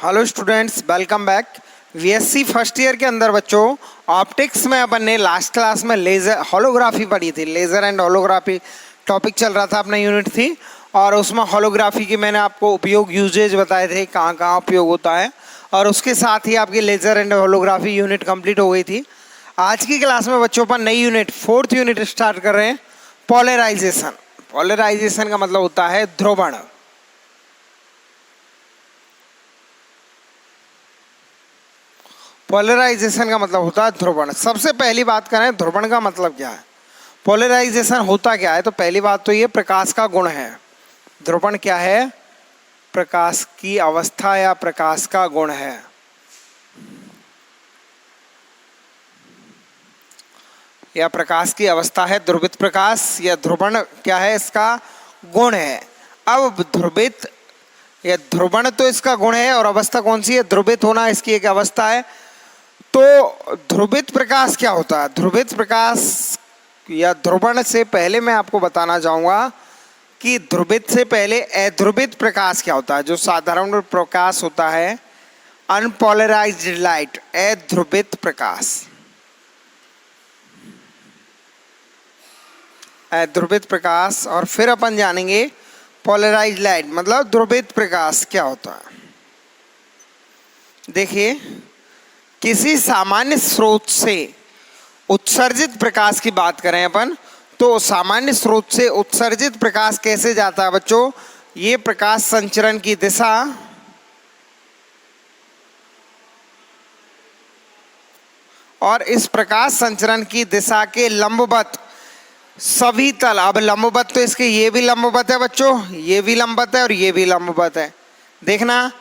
Hello students, welcome back. VSC first year के अंदर बच्चों ऑप्टिक्स में अपन ने लास्ट क्लास में लेज़र होलोग्राफी पढ़ी थी। लेज़र एंड होलोग्राफी टॉपिक चल रहा था, अपना यूनिट थी, और उसमें होलोग्राफी की मैंने आपको उपयोग यूजेज बताए थे, कहाँ कहाँ उपयोग होता है, और उसके साथ ही आपकी laser and holography unit complete हो गई थी। आज की क्लास में बच्चों अपन नई यूनिट फोर्थ यूनिट स्टार्ट कर रहे हैं, पोलराइजेशन। पोलराइजेशन का मतलब होता है ध्रुवण। पोलराइजेशन का मतलब होता है ध्रुवण। सबसे पहली बात करें ध्रुवण का मतलब क्या है, पोलराइजेशन होता क्या है, तो पहली बात तो ये प्रकाश का गुण है। ध्रुवण क्या है? प्रकाश की अवस्था या प्रकाश का गुण है। या प्रकाश की अवस्था है ध्रुवित प्रकाश, या ध्रुवण क्या है? इसका गुण है। अब ध्रुवित या ध्रुवण तो इसका गुण है, और अवस्था कौन सी है? ध्रुवित होना इसकी एक अवस्था है। तो ध्रुवित प्रकाश क्या होता है? ध्रुवित प्रकाश या ध्रुवण से पहले मैं आपको बताना चाहूँगा कि ध्रुवित से पहले अध्रुवित प्रकाश क्या होता है। जो साधारण प्रकाश होता है, अनपोलराइज्ड लाइट, अध्रुवित प्रकाश। अध्रुवित प्रकाश, और फिर अपन जानेंगे पोलराइज्ड लाइट मतलब ध्रुवित प्रकाश क्या होता है। देखिए, किसी सामान्य स्रोत से उत्सर्जित प्रकाश की बात करें अपन, तो सामान्य स्रोत से उत्सर्जित प्रकाश कैसे जाता है बच्चों? ये प्रकाश संचरण की दिशा और इस प्रकाश संचरण की दिशा के लंबवत सभी तल। अब लंबवत तो इसके ये भी लंबवत है बच्चों, ये भी लंबवत है और ये भी लंबवत है। देखना,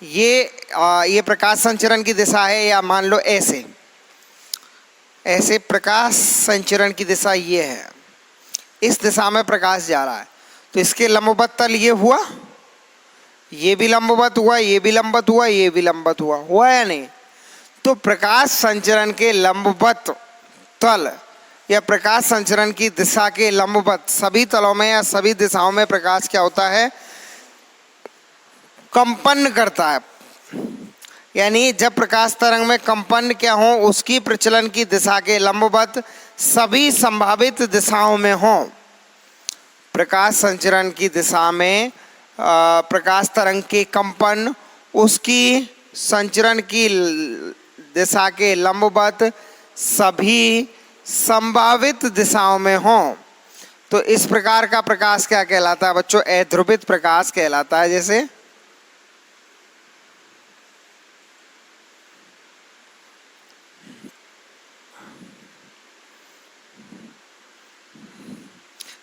ये प्रकाश संचरण की दिशा है, या मान लो ऐसे ऐसे प्रकाश संचरण की दिशा ये है, इस दिशा में प्रकाश जा रहा है, तो इसके लंबवत तल ये हुआ, ये भी लंबवत हुआ, ये भी लंबवत हुआ, ये भी लंबवत हुआ या नहीं? तो प्रकाश संचरण के लंबवत तल या प्रकाश संचरण की दिशा के लंबवत सभी तलों में या सभी दिशाओं में प्रकाश क्या होता है? कंपन करता है। यानी जब प्रकाश तरंग में कंपन क्या हो, उसकी प्रचलन की दिशा के लंबवत सभी संभावित दिशाओं में हो। प्रकाश संचरण की दिशा में प्रकाश तरंग के कंपन उसकी संचरण की दिशा के लंबवत सभी संभावित दिशाओं में हो। तो इस प्रकार का प्रकाश क्या कहलाता है बच्चों? अध्रुवित प्रकाश कहलाता है। जैसे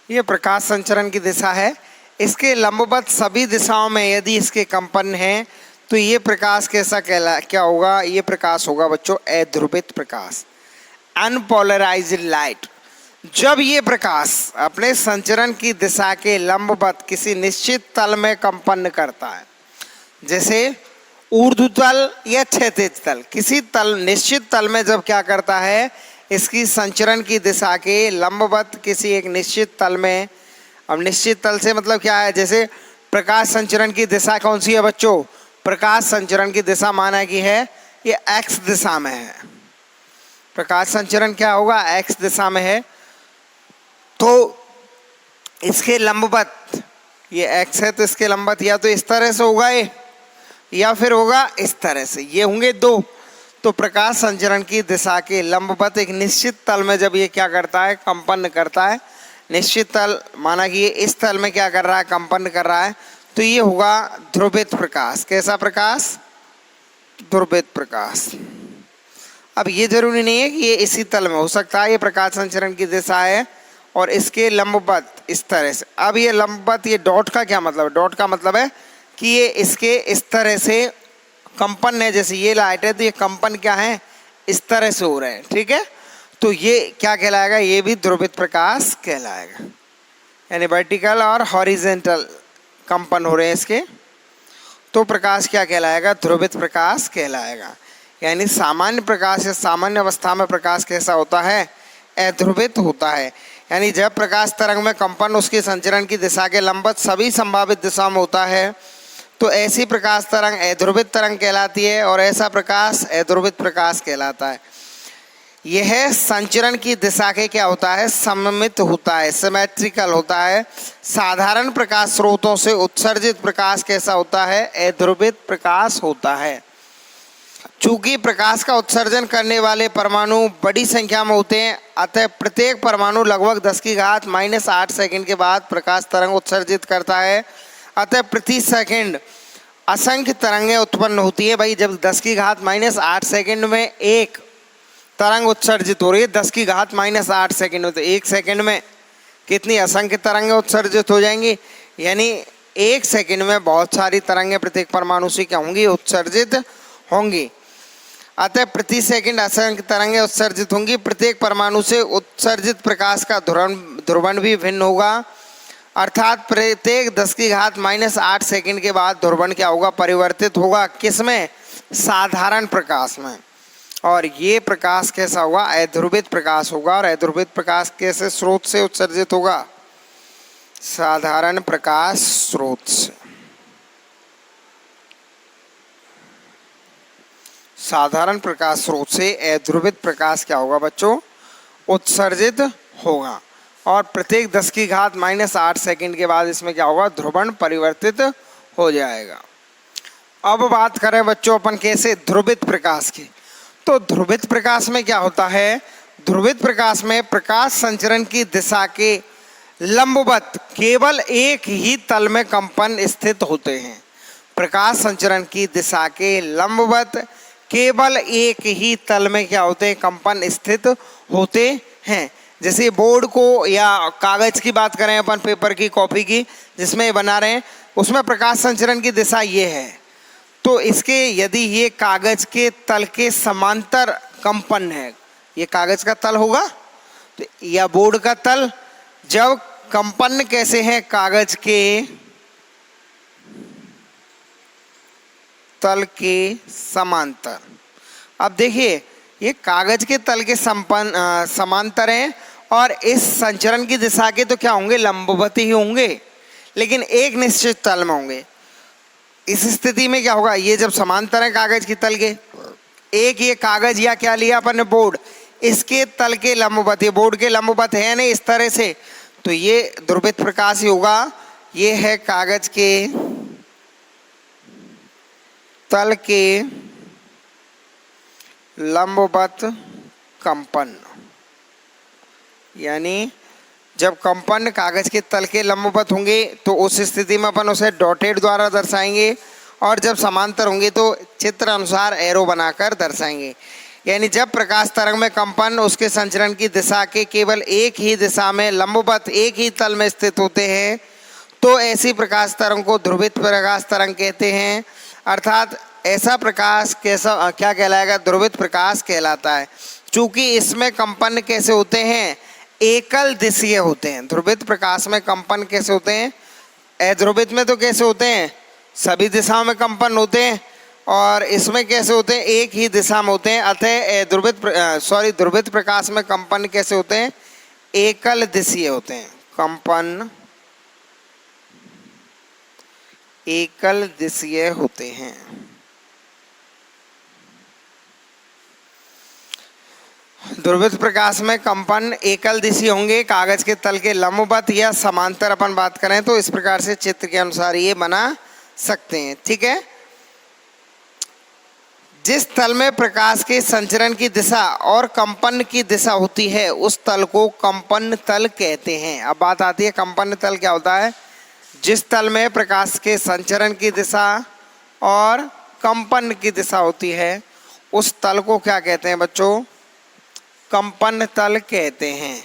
ये प्रकाश संचरण की दिशा है, इसके लंबवत सभी दिशाओं में यदि इसके कंपन हैं, तो ये प्रकाश कैसा क्या होगा? ये प्रकाश होगा बच्चों अध्रुवित प्रकाश, अनपोलराइज्ड लाइट। जब ये प्रकाश अपने संचरण की दिशा के लंबवत किसी निश्चित तल में कंपन करता है, जैसे ऊर्ध्वतल या क्षैतिज तल, किसी तल निश्चित तल में जब क्या करता है, इसकी संचरण की दिशा के लंबवत किसी एक निश्चित तल में। अब निश्चित तल से मतलब क्या है? जैसे प्रकाश संचरण की दिशा कौन सी है बच्चों? प्रकाश संचरण की दिशा माना कि है ये एक्स दिशा में है। प्रकाश संचरण क्या होगा? एक्स दिशा में है, तो इसके लंबवत, ये एक्स है तो इसके लंबवत या तो इस तरह से होगा ये, या फिर होगा इस तरह से, ये होंगे दो। तो प्रकाश संचरण की दिशा के लंबवत एक निश्चित तल में जब ये क्या करता है? कंपन करता है। निश्चित तल माना कि ये इस तल में क्या कर रहा है? कंपन कर रहा है, तो ये होगा ध्रुवित प्रकाश। कैसा प्रकाश? ध्रुवित प्रकाश। अब ये जरूरी नहीं है कि ये इसी तल में हो सकता है, ये प्रकाश संचरण की दिशा है और इसके लंबवत इस तरह से। अब ये लंबवत, ये डॉट का क्या मतलब है? डॉट का मतलब है कि ये इसके इस तरह से कंपन है। जैसे ये लाइट है तो ये कंपन क्या है? इस तरह से हो रहे हैं, ठीक है? तो ये क्या कहलाएगा? ये भी ध्रुवित प्रकाश कहलाएगा। यानी वर्टिकल और हॉरिजेंटल कंपन हो रहे हैं इसके, तो प्रकाश क्या कहलाएगा? ध्रुवित प्रकाश कहलाएगा। यानी सामान्य प्रकाश या सामान्य अवस्था में प्रकाश कैसा होता है? अध्रुवित होता है। यानी जब प्रकाश तरंग में कंपन उसकी संचरण की दिशा के लंबवत सभी संभावित दिशा में होता है, तो ऐसी प्रकाश तरंग अध्रुवित तरंग कहलाती है और ऐसा प्रकाश अध्रुवित प्रकाश कहलाता है। यह संचरण की दिशा के क्या होता है, सममित होता है, सिमेट्रिकल होता है। साधारण प्रकाश स्रोतों से उत्सर्जित प्रकाश कैसा होता है, अध्रुवित प्रकाश होता है। चूंकि प्रकाश का उत्सर्जन करने वाले परमाणु बड़ी संख्या में होते हैं, अतः प्रत्येक परमाणु लगभग 10⁻⁸ सेकंड के बाद प्रकाश तरंग उत्सर्जित करता है। अतः प्रति सेकंड असंख्य तरंगें उत्पन्न होती है। भाई जब 10⁻⁸ सेकंड में एक तरंग उत्सर्जित हो रही है, 10⁻⁸ सेकंड में, तो एक सेकंड में कितनी असंख्य तरंगें उत्सर्जित हो जाएंगी। यानी एक सेकंड में बहुत सारी तरंगें प्रत्येक परमाणु से क्या होंगी, उत्सर्जित होंगी। अतः प्रति सेकंड असंख्य तरंगें उत्सर्जित होंगी। प्रत्येक परमाणु से उत्सर्जित प्रकाश का ध्रुवण भी भिन्न होगा, अर्थात प्रत्येक 10⁻⁸ सेकंड के बाद ध्रुवण क्या होगा, परिवर्तित होगा। किसमें, साधारण प्रकाश में। और ये प्रकाश कैसा होगा, अध्रुवित प्रकाश होगा। और अध्रुवित प्रकाश कैसे स्रोत से उत्सर्जित होगा, साधारण प्रकाश स्रोत से। साधारण प्रकाश स्रोत से अध्रुवित प्रकाश क्या होगा बच्चों, उत्सर्जित होगा। और प्रत्येक 10⁻⁸ सेकंड के बाद इसमें क्या होगा, ध्रुवण परिवर्तित हो जाएगा। अब बात करें बच्चों अपन कैसे ध्रुवित प्रकाश की। तो ध्रुवित प्रकाश में क्या होता है, ध्रुवित प्रकाश में प्रकाश संचरण की दिशा के लंबवत केवल एक ही तल में कंपन स्थित होते हैं। प्रकाश संचरण की दिशा के लंबवत केवल एक ही तल में क्या होते हैं, कंपन स्थित होते हैं। जैसे बोर्ड को या कागज की बात करें अपन, पेपर की, कॉपी की, जिसमें बना रहे हैं, उसमें प्रकाश संचरण की दिशा ये है। तो इसके यदि ये कागज के तल के समांतर कंपन है, ये कागज का तल होगा तो या बोर्ड का तल, जब कंपन कैसे हैं, कागज के तल के समांतर। अब देखिए ये कागज के तल के समांतर हैं और इस संचरण की दिशा के तो क्या होंगे, लंबवत ही होंगे, लेकिन एक निश्चित तल में होंगे। इस स्थिति में क्या होगा, ये जब समांतर है कागज के तल के, एक ये कागज या क्या लिया अपन ने, बोर्ड, इसके तल के लंबवत, ये बोर्ड के लंबवत है नहीं इस तरह से, तो ये ध्रुवित प्रकाश ही होगा। ये है कागज के तल के लंबवत कंपन। यानी जब कंपन कागज के तल के लंबवत होंगे तो उस स्थिति में अपन उसे डॉटेड द्वारा दर्शाएंगे, और जब समांतर होंगे तो चित्र अनुसार एरो बनाकर दर्शाएंगे। यानी जब प्रकाश तरंग में कंपन उसके संचरण की दिशा के केवल एक ही दिशा में लंबवत एक ही तल में स्थित होते हैं, तो ऐसी प्रकाश तरंग को ध्रुवित प्रकाश तरंग कहते हैं। अर्थात ऐसा प्रकाश कैसा क्या कहलाएगा, ध्रुवित प्रकाश कहलाता है। चूंकि इसमें कंपन कैसे होते हैं, एकल दिशीय होते हैं। ध्रुवित प्रकाश में कंपन कैसे होते हैं, अध्रुवित में तो कैसे होते हैं, सभी दिशाओं में कंपन होते हैं, और इसमें कैसे होते हैं, एक ही दिशा में होते हैं। अतः ध्रुवित प्रकाश में कंपन कैसे होते हैं, एकल दिशीय होते हैं। कंपन एकल दिशीय होते हैं। ध्रुवित प्रकाश में कंपन एकल दिशीय होंगे, कागज के तल के लंबवत या समांतर अपन बात करें तो इस प्रकार से चित्र के अनुसार ये बना सकते हैं। ठीक है, जिस तल में प्रकाश के संचरण की दिशा और कंपन की दिशा होती है उस तल को कंपन तल कहते हैं। अब बात आती है कंपन तल क्या होता है, जिस तल में प्रकाश के संचरण की दिशा और कंपन की दिशा होती है उस तल को क्या कहते हैं बच्चों, कंपन तल कहते हैं।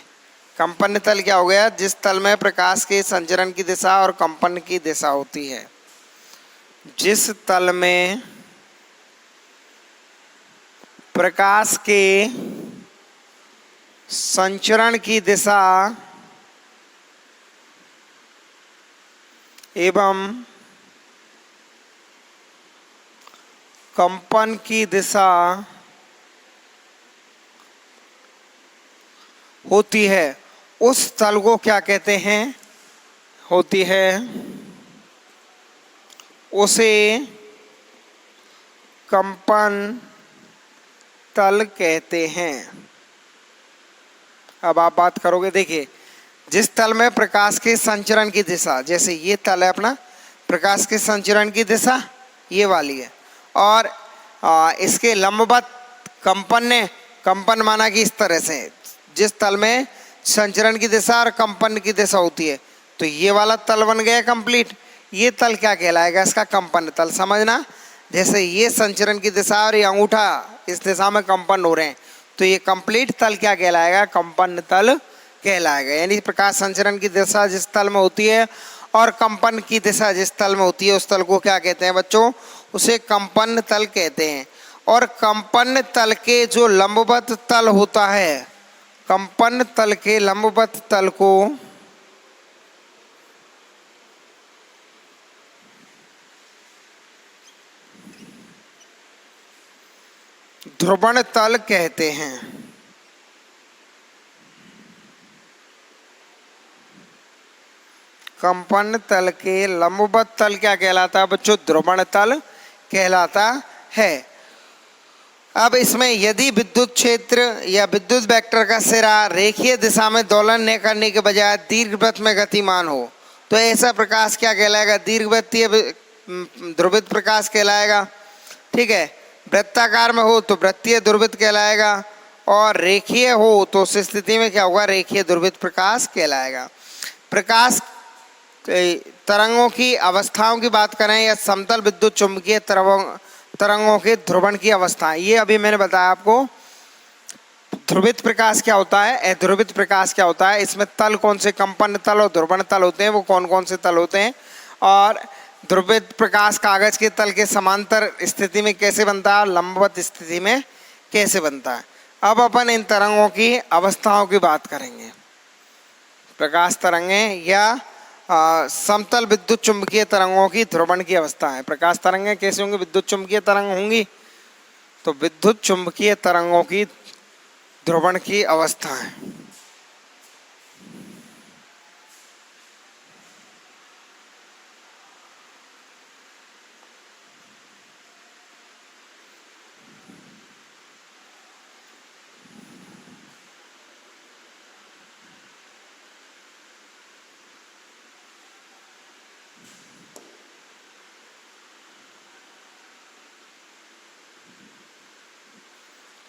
कंपन तल क्या हो गया, जिस तल में प्रकाश के संचरण की दिशा और कंपन की दिशा होती है। जिस तल में प्रकाश के संचरण की दिशा एवं कंपन की दिशा होती है उस तल को क्या कहते हैं, होती है उसे कंपन तल कहते हैं। अब आप बात करोगे, देखिए जिस तल में प्रकाश के संचरण की दिशा, जैसे ये तल है अपना, प्रकाश के संचरण की दिशा ये वाली है, और इसके लंबवत कंपन माना कि इस तरह से जिस तल में संचरण की दिशा और कंपन की दिशा होती है, तो ये वाला तल बन गया कंप्लीट। ये तल क्या कहलाएगा? इसका कंपन तल। समझना, जैसे ये संचरण की दिशा और ये अंगूठा इस दिशा में कंपन हो रहे हैं, तो ये कंप्लीट तल क्या कहलाएगा? कंपन तल कहलाएगा। यानी प्रकाश संचरण की दिशा जिस तल में होती है और कंपन की दिशा जिस तल में होती है, उस तल को क्या कहते हैं बच्चों? उसे कंपन तल कहते हैं। और कंपन तल के जो लंबवत तल होता है, कंपन तल के लंबवत तल को ध्रुवण तल कहते हैं। कंपन तल के लंबवत तल क्या कहलाता है बच्चों? ध्रुवण तल कहलाता है। अब इसमें यदि विद्युत क्षेत्र या विद्युत वेक्टर का सिरा रेखीय दिशा में दोलन न करने के बजाय दीर्घवृत्त में गतिमान हो, तो ऐसा प्रकाश क्या कहलाएगा? दीर्घवृत्तीय ध्रुवित प्रकाश कहलाएगा। ठीक है, वृत्ताकार में हो तो वृत्तीय ध्रुवित कहलाएगा, और रेखीय हो तो उस स्थिति में क्या होगा? रेखीय ध्रुवित प्रकाश कहलाएगा। प्रकाश तरंगों की अवस्थाओं की बात करें या समतल विद्युत चुंबकीय तरंगों के ध्रुवण की अवस्था, ये अभी मैंने बताया आपको। ध्रुवित प्रकाश क्या होता है, अध्रुवित प्रकाश क्या होता है, इसमें तल कौन से कंपन तल और ध्रुवण तल होते हैं, वो कौन कौन से तल होते हैं, और ध्रुवित प्रकाश कागज के तल के समांतर स्थिति में कैसे बनता है, लंबवत स्थिति में कैसे बनता है। अब अपन इन तरंगों की अवस्थाओं की बात करेंगे। प्रकाश तरंगें या समतल विद्युत चुंबकीय तरंगों की ध्रुवण की अवस्था है। प्रकाश तरंगें कैसे होंगी? विद्युत चुंबकीय तरंग होंगी, तो विद्युत चुंबकीय तरंगों की ध्रुवण की अवस्था है।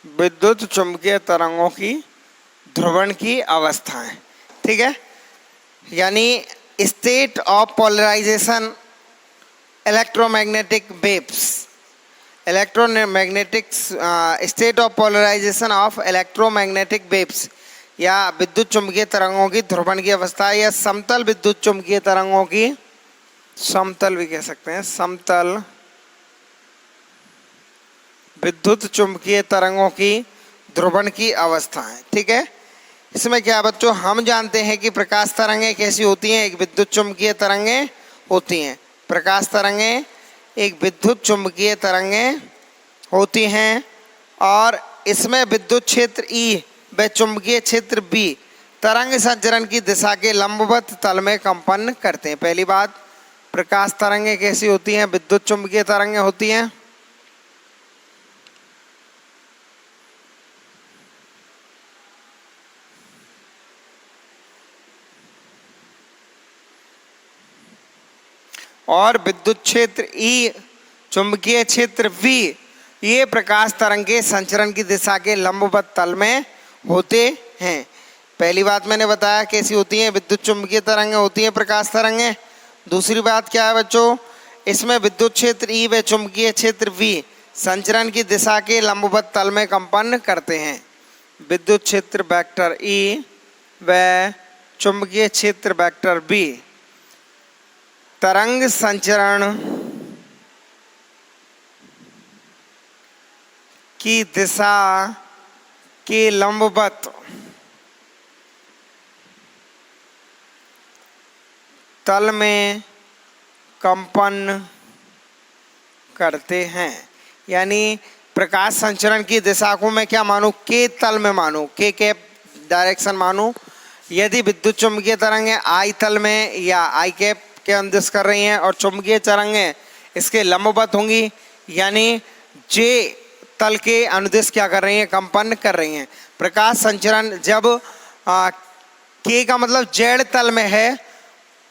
विद्युत चुंबकीय तरंगों की ध्रुवण की अवस्थाएं। ठीक है, यानी state of polarization electromagnetic waves, electromagnetics state of polarization of electromagnetic waves, या विद्युत चुंबकीय तरंगों की ध्रुवण की अवस्था, या समतल विद्युत चुंबकीय तरंगों की, समतल भी कह सकते हैं, समतल विद्युत चुंबकीय तरंगों की ध्रुवण की अवस्था है। ठीक है, इसमें क्या बच्चों, हम जानते हैं कि प्रकाश तरंगें कैसी होती हैं? एक विद्युत चुंबकीय तरंगें होती हैं। प्रकाश तरंगें एक विद्युत चुंबकीय तरंगें होती हैं, और इसमें विद्युत क्षेत्र E व चुंबकीय क्षेत्र B तरंग संचरण की दिशा के लंबवत तल में कंपन करते हैं। पहली बात, प्रकाश तरंगें कैसी होती हैं? विद्युत चुंबकीय तरंगें होती हैं। और विद्युत क्षेत्र E, चुंबकीय क्षेत्र V, ये प्रकाश तरंग के संचरण की दिशा के लंबवत तल में होते हैं। पहली बात मैंने बताया कैसी होती हैं? विद्युत चुंबकीय तरंगें होती हैं प्रकाश तरंगें। दूसरी बात क्या है बच्चों, इसमें विद्युत क्षेत्र E व चुंबकीय क्षेत्र V संचरण की दिशा के लंबवत तल में कंपन करते हैं। विद्युत क्षेत्र वेक्टर E व चुंबकीय क्षेत्र वेक्टर B तरंग संचरण की दिशा के लंबवत तल में कंपन करते हैं। यानी प्रकाश संचरण की दिशा को मैं क्या मानूं? के तल में मानूं, के डायरेक्शन मानूं। यदि विद्युत चुंबकीय तरंगें आई तल में या आई कैप के अंदिश कर रही हैं और चुंबकीय तरंगें इसके लंबवत होंगी, यानी जे तल के अनुदिश क्या कर रही हैं, कंपन कर रही हैं। प्रकाश संचरण जब के का मतलब जेड तल में है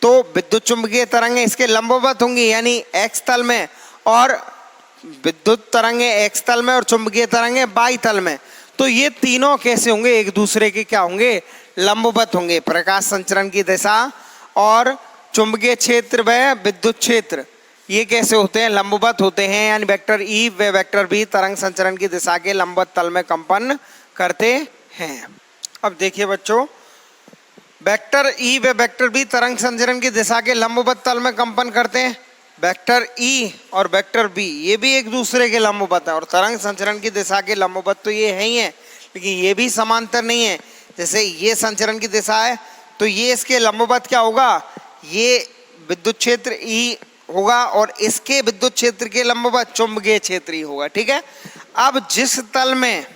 तो विद्युत चुंबकीय तरंगें इसके लंबवत होंगी, यानी एक्स तल में, और विद्युत तरंगें एक्स तल में और चुंबकीय तरंगें वाई तल में। तो ये तीनों कैसे होंगे, एक दूसरे के क्या होंगे, लंबवत होंगे। प्रकाश संचरण की दिशा और चुंबकीय क्षेत्र व विद्युत क्षेत्र ये कैसे होते हैं, लंबवत होते हैं, यानी वेक्टर ई व वेक्टर बी तरंग संचरण की दिशा के लंबवत तल में कंपन करते हैं। अब देखिए बच्चों, वेक्टर ई व वेक्टर बी तरंग संचरण की दिशा के लंबवत तल में कंपन करते हैं। वेक्टर ई और वेक्टर बी ये भी एक दूसरे के लंबवत है, और तरंग संचरण की दिशा के लंबवत तो ये है ही है, लेकिन ये भी समांतर नहीं है। जैसे ये संचरण की दिशा है तो ये इसके लंबवत क्या होगा, ये विद्युत क्षेत्र ई होगा और इसके विद्युत क्षेत्र के लंबवत चुंबकीय क्षेत्र ही होगा। ठीक है। अब जिस तल में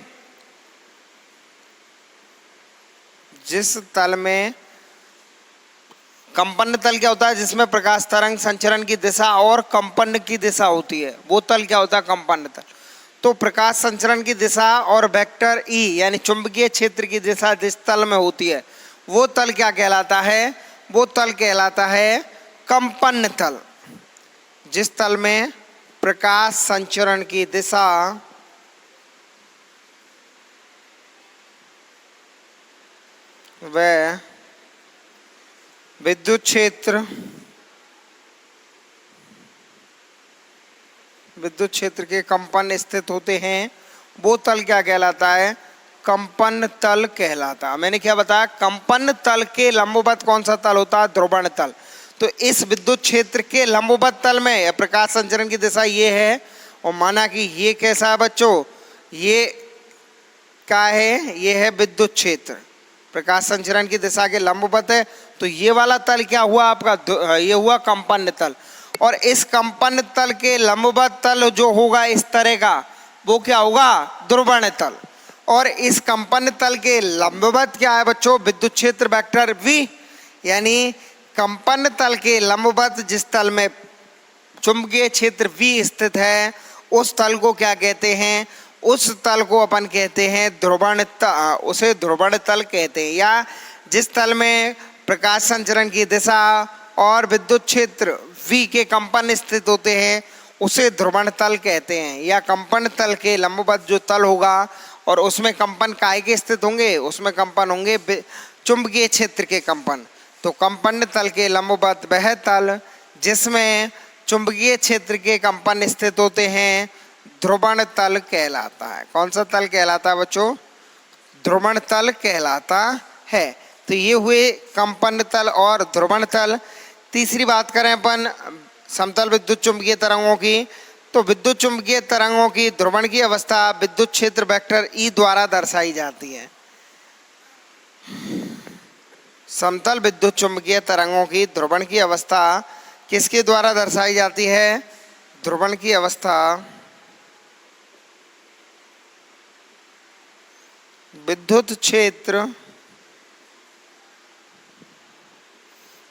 कंपन तल क्या होता है, जिसमें प्रकाश तरंग संचरण की दिशा और कंपन की दिशा होती है, वो तल क्या होता है, कंपन तल। तो प्रकाश संचरण की दिशा और वेक्टर ई यानी चुंबकीय क्षेत्र की दिशा जिस तल में होती है वो तल क्या कहलाता है, वो तल कहलाता है कंपन तल। जिस तल में प्रकाश संचरण की दिशा व विद्युत क्षेत्र के कंपन स्थित होते हैं वो तल क्या कहलाता है, कंपन तल कहलाता है। मैंने क्या बताया, कंपन तल के लंबवत कौन सा तल होता है, ध्रुवण तल। तो इस विद्युत क्षेत्र के लंबवत तल में प्रकाश संचरण की दिशा ये है, और माना कि ये कैसा है बच्चों, ये क्या है, ये है विद्युत क्षेत्र, प्रकाश संचरण की दिशा के लंबवत है। तो ये वाला तल क्या हुआ आपका, ये हुआ कंपन तल। और इस कंपन तल के लंबवत तल जो होगा इस तरह का, वो क्या होगा, ध्रुवण तल। और इस कंपन तल के लंबवत क्या है बच्चों, विद्युत क्षेत्र वेक्टर वी, यानी कंपन तल के लंबवत जिस तल में चुंबकीय क्षेत्र V स्थित है उस तल को क्या कहते हैं, उस तल को अपन कहते हैं ध्रुवण तल, उसे ध्रुवण तल कहते हैं। या जिस तल में प्रकाश संचरण की दिशा और विद्युत क्षेत्र V के कंपन स्थित होते हैं उसे ध्रुवण तल कहते हैं। या कंपन तल के लंबवत जो तल होगा और उसमें कंपन काहे के स्थित होंगे, उसमें कंपन होंगे चुंबकीय क्षेत्र के कंपन। तो कंपन तल के लंबवत वह तल जिसमें चुंबकीय क्षेत्र के कंपन स्थित होते हैं ध्रुवण तल कहलाता है। कौन सा तल कहलाता है बच्चों, ध्रुवण तल कहलाता है। तो ये हुए कंपन तल और ध्रुवण तल। तीसरी बात करें अपन समतल विद्युत चुंबकीय तरंगों की, तो विद्युत चुंबकीय तरंगों की ध्रुवण की अवस्था विद्युत क्षेत्र वेक्टर ई द्वारा दर्शाई जाती है। समतल विद्युत चुंबकीय तरंगों की ध्रुवण की अवस्था किसके द्वारा दर्शाई जाती है, ध्रुवण की अवस्था विद्युत क्षेत्र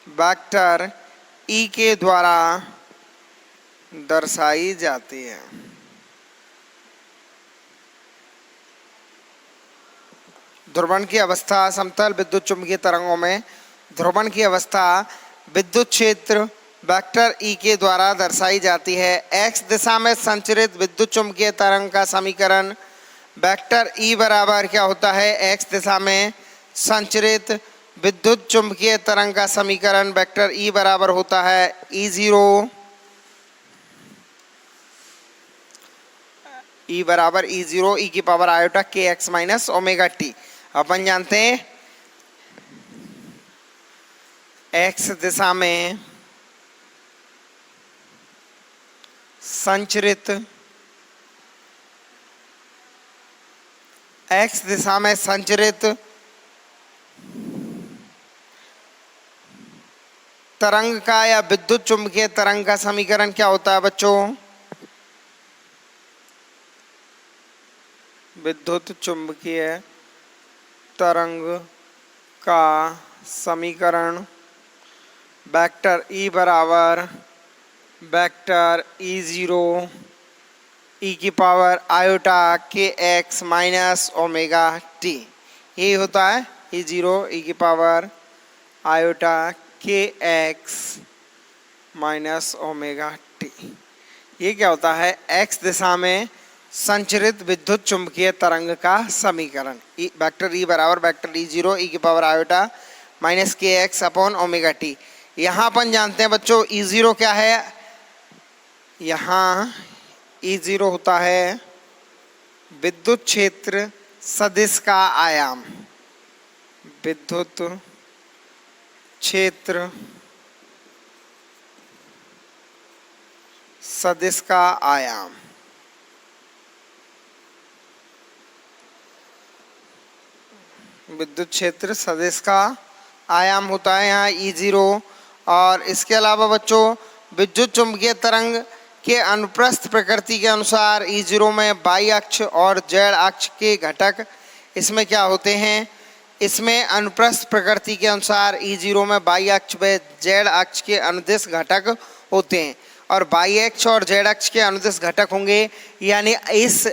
वेक्टर ई के द्वारा दर्शाई जाती है। ध्रुवण की अवस्था समतल विद्युत चुंबकीय तरंगों में ध्रुवण की अवस्था विद्युत क्षेत्र वेक्टर ई के द्वारा दर्शाई जाती है। एक्स दिशा में संचरित विद्युत चुंबकीय तरंग का समीकरण वेक्टर ई बराबर क्या होता है, एक्स दिशा में संचरित विद्युत चुंबकीय तरंग का समीकरण वेक्टर ई बराबर होता है E0 ई बराबर E0 ई की पावर आयोटा के एक्स माइनस ओमेगा टी। अपन जानते हैं एक्स दिशा में संचरित तरंग का या विद्युत चुंबकीय तरंग का समीकरण क्या होता है बच्चों, विद्युत चुंबकीय तरंग का समीकरण वेक्टर ई बराबर वेक्टर ई ज़ीरो ई की पावर आयोटा के एक्स माइनस ओमेगा टी, यही होता है ई ज़ीरो ई की पावर आयोटा के एक्स माइनस ओमेगा टी। ये क्या होता है? एक्स दिशा में संचरित विद्युत चुंबकीय तरंग का समीकरण। वेक्टर ई बराबर वेक्टर ई ज़ीरो ई की पावर आयोटा माइनस के एक्स अपॉन ओमेगा टी। यहाँ अपन जानते हैं बच्चों ई ज़ीरो क्या है? यहाँ ई ज़ीरो होता है विद्युत क्षेत्र सदिश का आयाम, विद्युत क्षेत्र सदिश का आयाम। विद्युत क्षेत्र सदिश का आयाम होता है यहाँ ई ज़ीरो। और इसके अलावा बच्चों विद्युत चुंबकीय तरंग के अनुप्रस्थ प्रकृति के अनुसार ई ज़ीरो में वाई अक्ष और जेड अक्ष के घटक इसमें क्या होते हैं? इसमें अनुप्रस्थ प्रकृति के अनुसार ई ज़ीरो में वाई अक्ष व जेड अक्ष के अनुदिश घटक होते हैं और वाई अक्ष और जेड अक्ष के अनुदिश घटक होंगे। यानी इस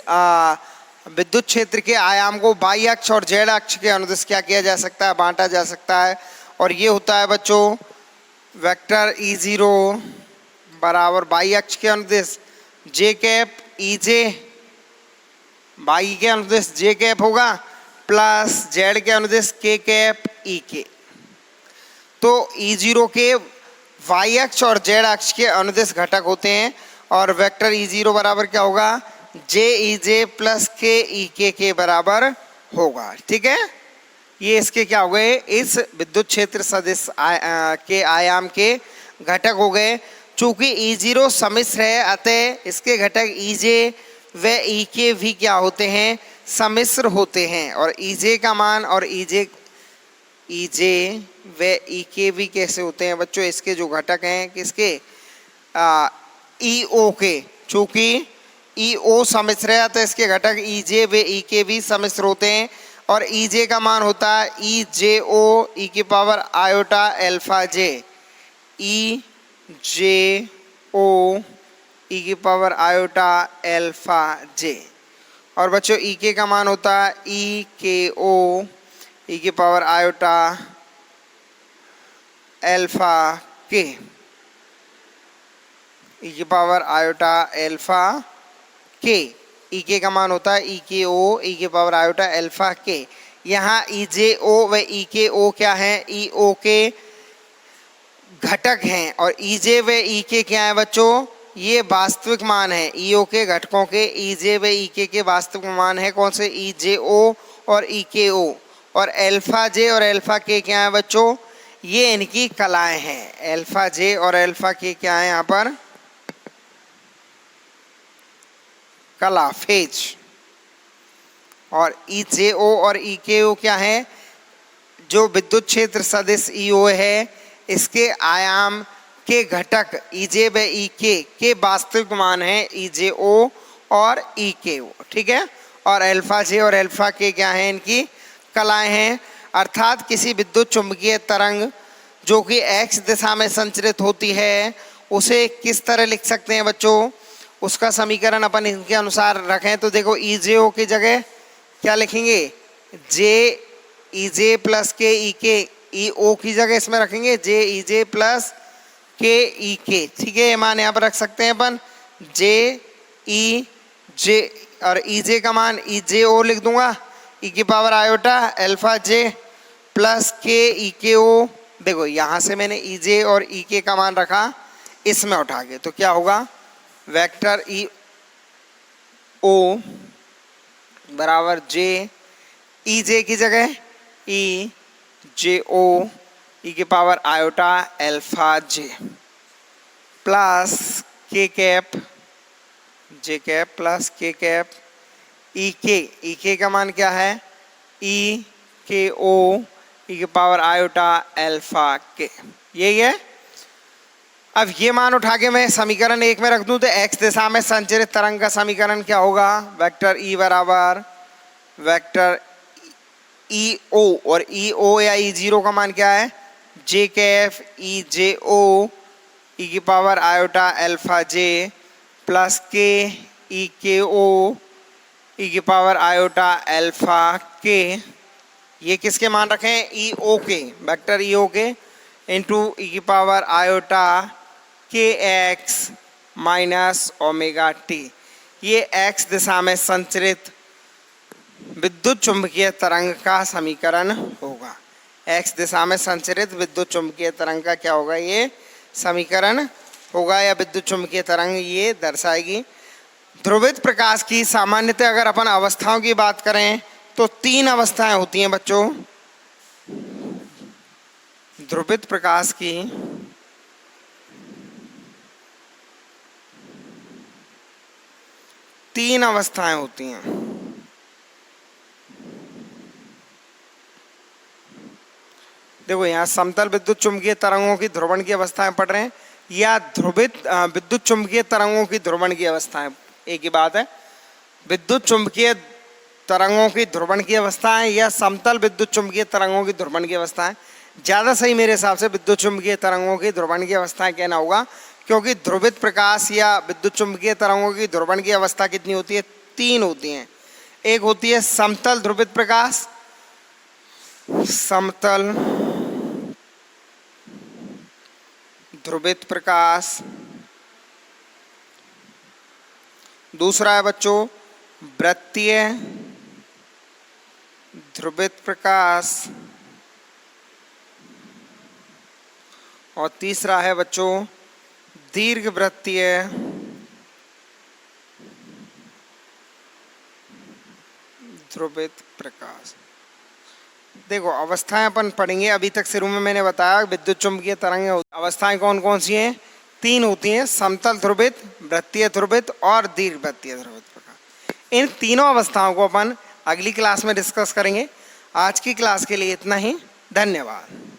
विद्युत क्षेत्र के आयाम को वाई अक्ष और जेड अक्ष के अनुदिश क्या किया जा सकता है? बांटा जा सकता है। और ये होता है बच्चों वेक्टर ई ज़ीरो बराबर वाई अक्ष के अनुदिश जे कैप ई जे, वाई के अनुदिश जे कैप होगा प्लस जेड के अनुदिश के कैप ई के। तो ई ज़ीरो के वाई अक्ष और जेड अक्ष के अनुदिश घटक होते हैं और वेक्टर ई ज़ीरो बराबर क्या होगा? जे ई जे प्लस के ई के बराबर होगा। ठीक है, ये इसके क्या हो गए? इस विद्युत क्षेत्र सदिश के आयाम के घटक हो गए। चूंकि ई ज़ीरो सम्मिश्र है अतः इसके घटक ई जे व ई के भी क्या होते हैं? सम्मिश्र होते हैं। और ई जे का मान और ई जे व ई के भी कैसे होते हैं बच्चों? इसके जो घटक हैं किसके? ई ओ के। चूंकि ई ओ सम्मिश्र है तो इसके घटक ई जे व ई के भी सम्मिश्र होते हैं। और ई जे का मान होता है ई जे ओ ई की पावर आयोटा एल्फा जे, ई जे ओ ई की पावर आयोटा एल्फा जे। और बच्चों ई के का मान होता है ई के ओ ई की पावर आयोटा एल्फा के, ई की पावर आयोटा एल्फा के। ई के का मान होता है ई के ओ ई की पावर आयोटा एल्फा के। यहाँ ई जे ओ व ई के ओ क्या है? ई ओ के घटक हैं और ई जे व ई के क्या है बच्चों? ये वास्तविक मान है। ई ओ के घटकों के ई जे व ई के वास्तविक मान है कौन से? ई जे ओ और ई के ओ। और एल्फा जे और एल्फा के क्या है बच्चों? ये इनकी कलाएं हैं। एल्फा जे और एल्फा के क्या है यहाँ पर? कला, फेज। और ई जे ओ और ई के ओ क्या है? जो विद्युत क्षेत्र सदिश ई ओ है इसके आयाम के घटक ई जे व ई के वास्तविक मान है ई जे ओ और ई के ओ। ठीक है, और एल्फा जे और एल्फा के क्या है? इनकी कलाएं हैं। अर्थात किसी विद्युत चुंबकीय तरंग जो कि एक्स दिशा में संचरित होती है उसे किस तरह लिख सकते हैं बच्चों? उसका समीकरण अपन इनके अनुसार रखें तो देखो ई जे ओ की जगह क्या लिखेंगे? जे ई जे प्लस के ई के। ई ओ की जगह इसमें रखेंगे जे ई जे प्लस के ई के। ठीक है, ये मान यहाँ पर रख सकते हैं अपन जे ई जे और ई जे का मान ई जे ओ लिख दूंगा ई की पावर आयोटा एल्फा जे प्लस के ई के ओ। देखो यहाँ से मैंने ई जे और ई के का मान रखा इसमें उठा के, तो क्या होगा? वेक्टर ई ओ बराबर जे ई जे की जगह ई जे ओ ई की पावर आयोटा एल्फा जे प्लस के कैप जे कैप प्लस के कैप ई के का मान क्या है? ई के ओ ई की पावर आयोटा एल्फा के। यही है। अब ये मान उठा के मैं समीकरण एक में रख दूं तो एक्स दिशा में संचरित तरंग का समीकरण क्या होगा? वेक्टर ई बराबर वेक्टर ई ओ, और ई ओ या ई जीरो का मान क्या है? जे कैफ ई जे ओ ई की पावर आयोटा अल्फा जे प्लस के ई के ओ ई की पावर आयोटा अल्फा के, ये किसके मान रखें, ई ओ के, वेक्टर ई ओ के इंटू ई की पावर आयोटा के एक्स माइनस ओमेगा टी। ये एक्स दिशा में संचरित विद्युत चुंबकीय तरंग का समीकरण होगा। एक्स दिशा में संचरित विद्युत चुंबकीय तरंग का क्या होगा, ये समीकरण होगा या विद्युत चुंबकीय तरंग ये दर्शाएगी। ध्रुवित प्रकाश की सामान्यतः अगर अपन अवस्थाओं की बात करें तो 3 अवस्थाएं होती हैं बच्चों। ध्रुवित प्रकाश की तीन अवस्थाएं होती हैं। देखो यहाँ समतल विद्युत चुंबकीय तरंगों की ध्रुवण की अवस्थाएं पढ़ रहे हैं या ध्रुवित विद्युत चुंबकीय तरंगों की ध्रुवण की अवस्थाएं, एक ही बात है। विद्युत चुंबकीय तरंगों की ध्रुवण की अवस्थाएं या समतल विद्युत चुंबकीय तरंगों की ध्रुवण की अवस्थाएं, ज़्यादा सही मेरे हिसाब से विद्युत चुंबकीय तरंगों की ध्रुवण की अवस्थाएं कहना होगा, क्योंकि ध्रुवित प्रकाश या विद्युत चुंबकीय तरंगों की ध्रुवण की अवस्था कितनी होती है, 3 होती हैं। एक होती है समतल ध्रुवित प्रकाश, समतल ध्रुवित प्रकाश। दूसरा है बच्चों वृत्तीय ध्रुवित प्रकाश और तीसरा है बच्चों दीर्घवृत्तीय ध्रुवित प्रकाश। देखो अवस्थाएं अपन पढ़ेंगे, अभी तक शुरू में मैंने बताया विद्युत चुंबकीय तरंगें अवस्थाएं कौन कौन सी हैं, 3 होती हैं, समतल ध्रुवित, वृत्तीय ध्रुवित और दीर्घवृत्तीय ध्रुवित प्रकाश। इन तीनों अवस्थाओं को अपन अगली क्लास में डिस्कस करेंगे। आज की क्लास के लिए इतना ही, धन्यवाद।